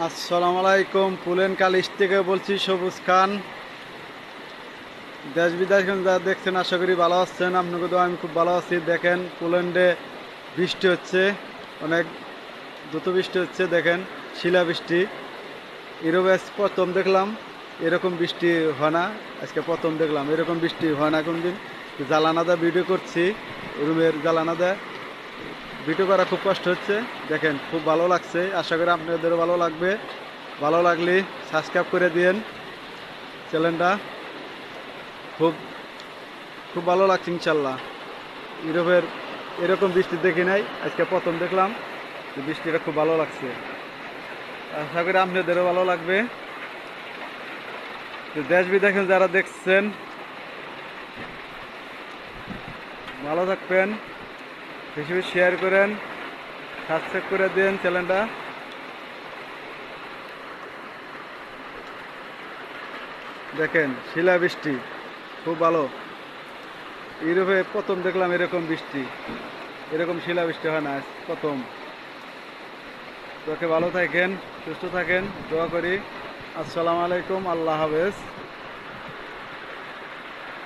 আসসালামু আলাইকুম। পুলেন কালিশ থেকে বলছি, সবুজ খান। দেশ বিদেশ যা দেখছেন, আশা করি ভালো আছেন। আপনাকে তো আমি খুব ভালো আছি। দেখেন, পোল্যান্ডে বৃষ্টি হচ্ছে, অনেক দ্রুত বৃষ্টি হচ্ছে। দেখেন, শিলা বৃষ্টি। ইউরোপে প্রথম দেখলাম এরকম বৃষ্টি হয় না। আজকে প্রথম দেখলাম এরকম বৃষ্টি হয় না কোনদিন। জ্বালানাদা ভিডিও করছি, রুমের জ্বালানাদা ভিডিও করা খুব কষ্ট হচ্ছে। দেখেন, খুব ভালো লাগছে। আশা করি আপনাদেরও ভালো লাগবে। ভালো লাগলে সাবস্ক্রাইব করে দিন চ্যানেলটা। খুব খুব ভালো লাগছে ইনশাল্লাহ। ইউরোপের এরকম বৃষ্টি দেখি নাই, আজকে প্রথম দেখলাম। বৃষ্টিটা খুব ভালো লাগছে। আশা করি আপনাদেরও ভালো লাগবে। দেশ বিদেশে যারা দেখছেন, ভালো থাকবেন। বেশি বেশি শেয়ার করেন, সাবস্ক্রাইব করে দিন চ্যানেলটা। দেখেন, শিলা বৃষ্টি খুব ভালো। ইউরোপে প্রথম দেখলাম এরকম বৃষ্টি, এরকম শিলা বৃষ্টি হয় না, প্রথম। তোকে ভালো থাকেন, সুস্থ থাকেন, দোয়া করি। আসসালামু আলাইকুম, আল্লাহ হাফেজ।